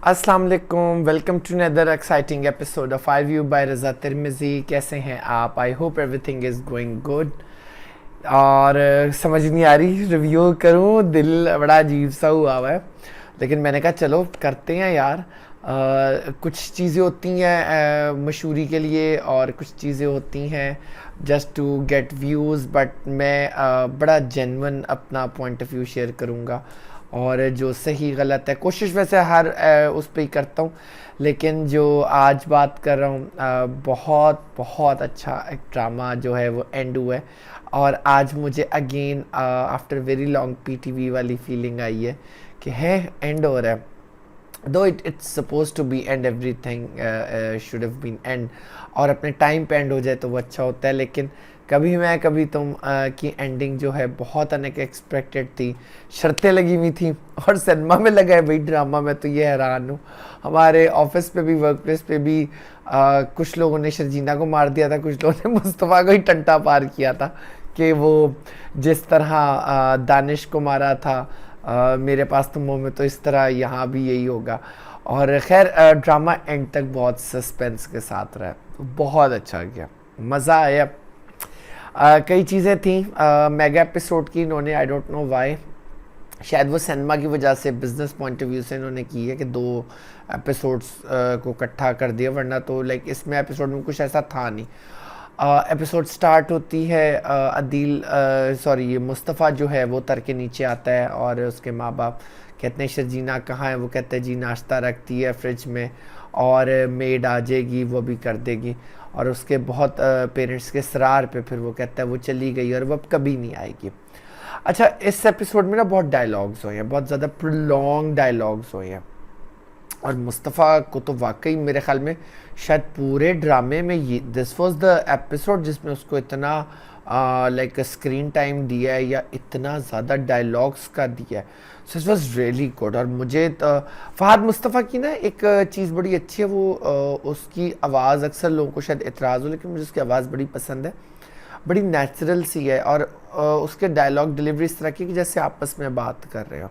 अस्सलाम वालेकुम, welcome to another exciting episode of I view by Raza Tirmizi. कैसे हैं आप? I hope everything is going good. और समझ नहीं आ रही रिव्यू करूं, दिल बड़ा अजीब सा हुआ है, लेकिन मैंने कहा चलो करते हैं यार। कुछ चीज़ें होती हैं मशहूरी के लिए और कुछ चीज़ें होती हैं just to get views, but मैं बड़ा जेन्युइन अपना पॉइंट ऑफ व्यू शेयर करूँगा। और जो सही गलत है कोशिश वैसे हर उस पर ही करता हूँ, लेकिन जो आज बात कर रहा हूँ बहुत बहुत अच्छा एक ड्रामा जो है वो एंड हुआ है। और आज मुझे again after very long PTV वाली फीलिंग आई है कि है एंड हो रहा है। Though it's suppose to end and everything should have been end, और अपने टाइम पे एंड हो जाए तो वो अच्छा होता है। लेकिन कभी मैं कभी तुम की एंडिंग जो है बहुत अनएक्सपेक्टेड थी, शर्तें लगी हुई थी और सिनेमा में लगा है भाई ड्रामा। में तो ये हैरान हूँ, हमारे ऑफिस पे भी वर्क प्लेस पे भी कुछ लोगों ने शर्जीना को मार दिया था, कुछ लोगों ने मुस्तफ़ा को ही टंटा पार किया था कि वो जिस तरह दानिश को मारा था मेरे पास तो मुंह में, तो इस तरह यहाँ भी यही होगा। और खैर ड्रामा एंड तक बहुत सस्पेंस के साथ रहा, बहुत अच्छा गया, मज़ा आया। कई चीज़ें थी मेगा एपिसोड की, इन्होंने आई डोंट नो वाई, शायद वो सिनेमा की वजह से बिजनेस पॉइंट ऑफ व्यू से इन्होंने की है कि दो एपिसोड्स को इकट्ठा कर दिया, वरना तो लाइक इसमें एपिसोड में कुछ ऐसा था नहीं। एपिसोड स्टार्ट होती है अदील सॉरी ये मुस्तफ़ा जो है वो तर के नीचे आता है और उसके माँ बाप कहते हैं शर्जीना कहाँ है, वो कहते हैं जी नाश्ता रखती है फ्रिज में और मेड आ जाएगी वो भी कर देगी। और उसके बहुत पेरेंट्स के सरार पे फिर वो कहता है वो चली गई और वो अब कभी नहीं आएगी। अच्छा, इस एपिसोड में ना बहुत डायलॉग्स हुए हैं, बहुत ज़्यादा प्रोलॉन्ग डायलॉग्स हुए हैं। और मुस्तफ़ा को तो वाकई मेरे ख्याल में शायद पूरे ड्रामे में ये दिस वाज द एपिसोड जिसमें उसको इतना लाइक स्क्रीन टाइम दिया है या इतना ज़्यादा डायलॉग्स का दिया है। So it was really good. और मुझे फ़हाद मुस्तफ़ा की ना एक चीज़ बड़ी अच्छी है, वो उसकी आवाज़, अक्सर लोगों को शायद एतराज़ हो लेकिन मुझे उसकी आवाज़ बड़ी पसंद है, बड़ी नेचुरल सी है। और उसके डायलॉग डिलीवरी इस तरह की कि जैसे आपस में बात कर रहे हो,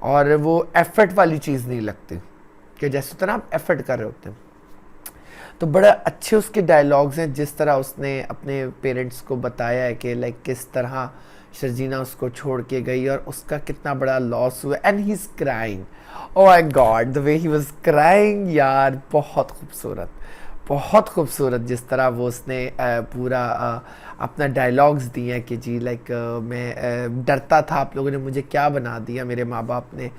और वो एफर्ट वाली चीज़ नहीं लगती कि जैसे तरह आप एफर्ट कर रहे होते हैं। तो बड़ा अच्छे उसके डायलॉग्स हैं, जिस तरह उसने अपने पेरेंट्स को बताया है कि लाइक किस तरह शर्जीना उसको छोड़ के गई और उसका कितना बड़ा लॉस हुआ, and he is crying. Oh my God, the way he was crying यार, बहुत खूबसूरत, बहुत खूबसूरत जिस तरह वो उसने पूरा अपना डायलॉग्स दिए हैं कि जी लाइक मैं डरता था, आप लोगों ने मुझे क्या बना दिया, मेरे माँ बाप ने,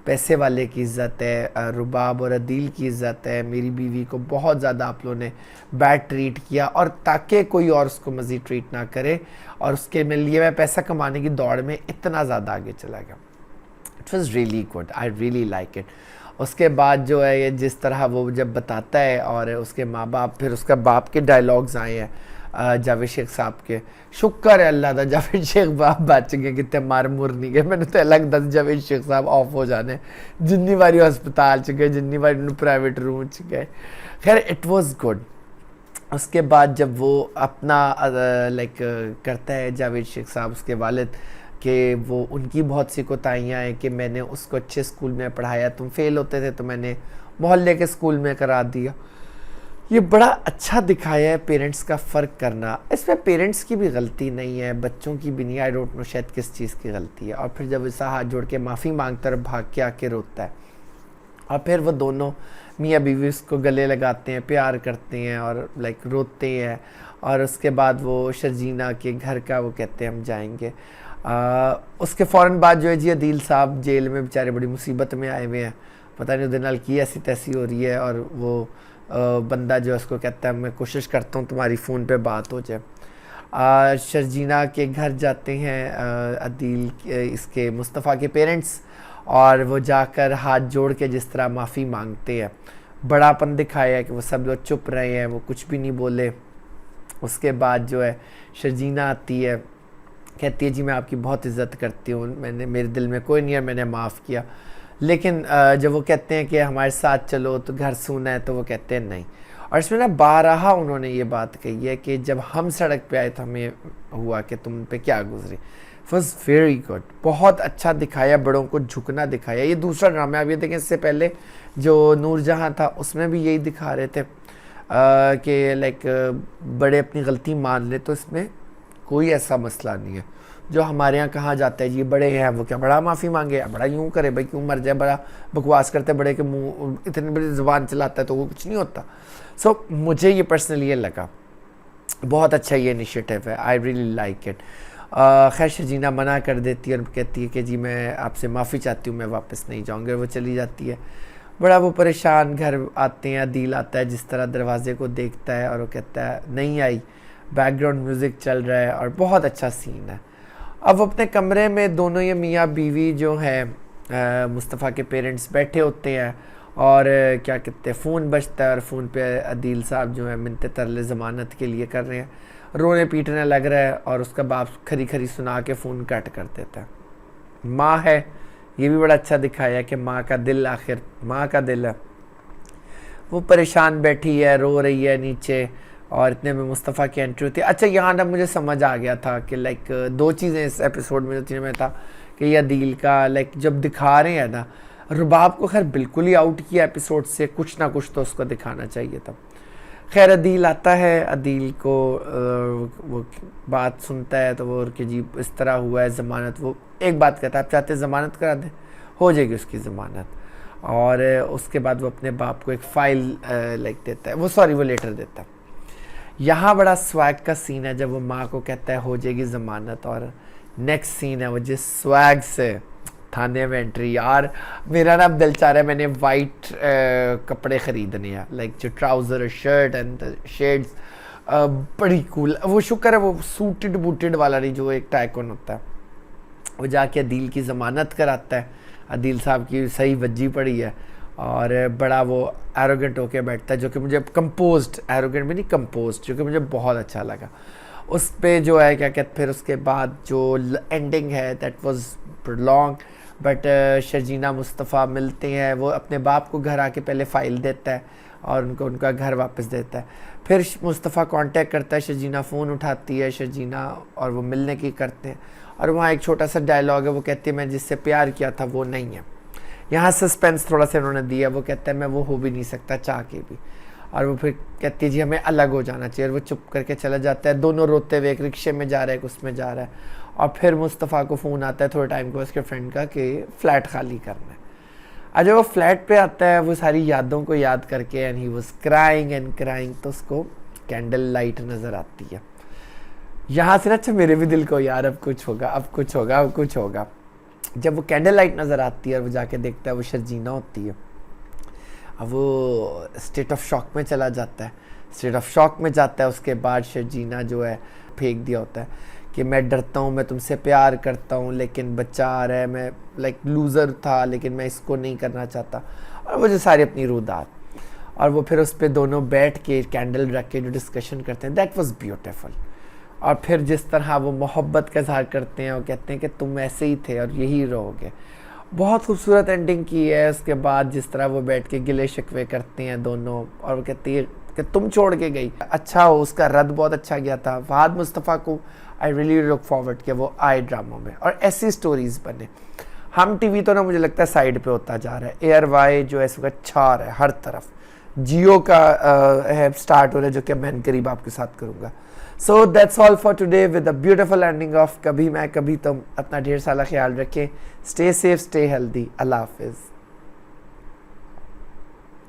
पैसे वाले की इज़्ज़त है, रुबाब और अदील की इज़्ज़त है, मेरी बीवी को बहुत ज़्यादा आप लोगों ने बैड ट्रीट किया, और ताकि कोई और उसको मज़ीद ट्रीट ना करे, और उसके लिए मैं पैसा कमाने की दौड़ में इतना ज़्यादा आगे चला गया। It was really good, I really like it. उसके बाद जो है ये जिस तरह वो जब बताता है और उसके माँ बाप, फिर उसका बाप के डायलॉग्स आए हैं जावेद शेख साहब के, शुक्र है अल्लाह दा जावेद शेख बाप बच गए, कितने मार मुर नहीं गए। मैंने तो अलग दस जावेद शेख साहब ऑफ हो जाने, जिन्नी बारी हस्पताल च गए, जिन्नी बारी प्राइवेट रूम च गए। खैर इट वाज गुड। उसके बाद जब वो अपना लाइक करता है जावेद शेख साहब, उसके वालिद, कि वो उनकी बहुत सी कोताहियाँ हैं कि मैंने उसको अच्छे स्कूल में पढ़ाया, तुम फेल होते थे तो मैंने मोहल्ले के स्कूल में करा दिया। ये बड़ा अच्छा दिखाया है पेरेंट्स का फ़र्क करना। इसमें पेरेंट्स की भी गलती नहीं है, बच्चों की भी नहीं, आई डोंट नो शायद किस चीज़ की गलती है। और फिर जब ऐसा हाथ जोड़ के माफ़ी मांगता और भाग के आके रोता है, और फिर वो दोनों मियाँ बीवी उसको गले लगाते हैं, प्यार करते हैं और लाइक रोते हैं। और उसके बाद वो शर्जीना के घर का वो कहते हैं हम जाएंगे। उसके फ़ौरन बाद जो है जी अदील साहब जेल में बेचारे बड़ी मुसीबत में आए हुए हैं, पता नहीं उधर नाल की ऐसी तैसी हो रही है। और वो बंदा जो है उसको कहता है मैं कोशिश करता हूँ तुम्हारी फ़ोन पे बात हो जाए। शर्जीना के घर जाते हैं अदील इसके मुस्तफ़ा के पेरेंट्स, और वो जाकर हाथ जोड़ के जिस तरह माफ़ी मांगते हैं, बड़ापन दिखाया है कि वो सब लोग चुप रहे हैं, वो कुछ भी नहीं बोले। उसके बाद जो है शर्जीना आती है, कहती है जी मैं आपकी बहुत इज़्ज़त करती हूँ, मैंने, मेरे दिल में कोई नहीं है, मैंने माफ़ किया। लेकिन जब वो कहते हैं कि हमारे साथ चलो तो घर सूना है, तो वो कहते हैं नहीं। और इसमें ना बारहा उन्होंने ये बात कही है कि जब हम सड़क पे आए तो हमें हुआ कि तुम पे क्या गुजरी, वॉज वेरी गुड, बहुत अच्छा दिखाया, बड़ों को झुकना दिखाया। ये दूसरा ड्रामा है, आप ये देखें, इससे पहले जो नूरजहां था उसमें भी यही दिखा रहे थे कि लाइक बड़े अपनी गलती मान ले, तो इसमें कोई ऐसा मसला नहीं है। जो हमारे यहाँ कहा जाता है जी बड़े हैं वो क्या बड़ा माफ़ी मांगे, बड़ा यूँ करे भाई, क्यों मर जाए, बड़ा बकवास करते बड़े के मुंह इतनी बड़ी ज़ुबान चलाता है तो वो कुछ नहीं होता। सो मुझे ये पर्सनली ये लगा बहुत अच्छा ये इनिशिएटिव है, आई रियली लाइक इट। खैर शर्जीना मना कर देती है और कहती है कि जी मैं आपसे माफ़ी चाहती हूँ, मैं वापस नहीं जाऊँगी, और वो चली जाती है। बड़ा वो परेशान घर आते हैं, अदील आता है जिस तरह दरवाजे को देखता है और वो कहता है नहीं आई, बैकग्राउंड म्यूज़िक चल रहा है और बहुत अच्छा सीन है। अब अपने कमरे में दोनों ये मियाँ बीवी जो है मुस्तफ़ा के पेरेंट्स बैठे होते हैं और क्या कहते हैं फ़ोन बजता है और फ़ोन पे अदील साहब जो है मिन्नते तरले ज़मानत के लिए कर रहे हैं, रोने पीटने लग रहा है और उसका बाप खरी खरी सुना के फ़ोन कट कर देता है। माँ है, ये भी बड़ा अच्छा दिखाया है कि माँ का दिल, आखिर माँ का दिल है, वो परेशान बैठी है, रो रही है नीचे, और इतने में मुस्तफ़ा की एंट्री होती है। अच्छा यहाँ ना मुझे समझ आ गया था कि लाइक दो चीज़ें इस एपिसोड में जो में था कि ये अदील का लाइक जब दिखा रहे हैं ना, रुबाब को खैर बिल्कुल ही आउट किया एपिसोड से, कुछ ना कुछ तो उसको दिखाना चाहिए था। खैर अदील आता है, अदील को वो बात सुनता है तो वो कि जी इस तरह हुआ है ज़मानत, वो एक बात कहता है आप चाहते ज़मानत करा दें, हो जाएगी उसकी ज़मानत, और उसके बाद वो अपने बाप को एक फ़ाइल लाइक देता है, वो सॉरी वो लेटर देता है। यहाँ बड़ा स्वैग का सीन है जब वो माँ को कहता है हो जाएगी ज़मानत, और नेक्स्ट सीन है वो जिस स्वैग से थाने में एंट्री। यार मेरा ना अब दिल चाह रहा है मैंने वाइट कपड़े ख़रीदने हैं, लाइक जो ट्राउज़र शर्ट एंड शेड्स, बड़ी कूल। वो शुक्र है वो सूटेड बूटेड वाला नहीं जो एक टाइकॉन होता है। वो जाके अदील की ज़मानत कराता है, अदील साहब की सही वज्जी पड़ी है, और बड़ा वो एरोगेंट होके बैठता है, जो कि मुझे कंपोज्ड, एरोगेंट भी नहीं कंपोज्ड, जो कि मुझे बहुत अच्छा लगा। उस पे जो है क्या कहते, फिर उसके बाद जो एंडिंग है that was long, but Sharjeena Mustafa मिलते हैं, वो अपने बाप को घर आके पहले फ़ाइल देता है और उनको उनका घर वापस देता है। फिर मुस्तफ़ा कांटेक्ट करता है, शर्जीना फ़ोन उठाती है शर्जीना, और वो मिलने की करते हैं, और वहाँ एक छोटा सा डायलॉग है, वो कहती है मैं जिससे प्यार किया था वो नहीं है। यहाँ सस्पेंस थोड़ा सा उन्होंने दिया, वो कहता है मैं वो हो भी नहीं सकता चाह के भी, और वो फिर कहती है जी हमें अलग हो जाना चाहिए, और वो चुप करके चला जाता है। दोनों रोते हुए, एक रिक्शे में जा रहा है एक उसमें जा रहा है, और फिर मुस्तफ़ा को फ़ोन आता है थोड़े टाइम को उसके फ्रेंड का कि फ़्लैट खाली करना है। और जब वो फ्लैट पे आता है वो सारी यादों को याद करके, and he was crying and crying, तो उसको कैंडल लाइट नज़र आती है। यहाँ से ना अच्छा मेरे भी दिल को यार अब कुछ होगा, अब कुछ होगा, अब कुछ होगा। जब वो कैंडल लाइट नज़र आती है और वो जाके देखता है वो शर्जीना होती है, अब वो स्टेट ऑफ शॉक में चला जाता है, स्टेट ऑफ शॉक में जाता है। उसके बाद शर्जीना जो है फेंक दिया होता है कि मैं डरता हूँ, मैं तुमसे प्यार करता हूँ लेकिन बच्चा आ रहा है, मैं लाइक लूज़र था लेकिन मैं इसको नहीं करना चाहता, और वो जो सारी अपनी रुदात, और वो फिर उस पर दोनों बैठ के कैंडल रख के जो डिस्कशन करते हैं, दैट वाज ब्यूटीफुल। और फिर जिस तरह वो मोहब्बत का इज़हार करते हैं और कहते हैं कि तुम ऐसे ही थे और यही रहोगे, बहुत खूबसूरत एंडिंग की है। उसके बाद जिस तरह वो बैठ के गिले शिकवे करते हैं दोनों, और वो कहती है कि तुम छोड़ के गई, अच्छा हो, उसका रद्द बहुत अच्छा गया था। फहद मुस्तफ़ा को आई रियली लुक फॉरवर्ड कि वो आए ड्रामों में और ऐसी स्टोरीज़ बने। हम टीवी तो ना मुझे लगता है साइड पे होता जा रहा है, एयर वाई जो है इसका छा रहा है हर तरफ, जियो का है स्टार्ट हो रहा है, जो कि मैं करीब आपके साथ करूँगा। So that's all for today with the beautiful ending of कभी मैं कभी तुम। अपना ढेर सारा ख्याल रखें, स्टे सेफ, स्टे हेल्दी, अल्लाह हाफिज़।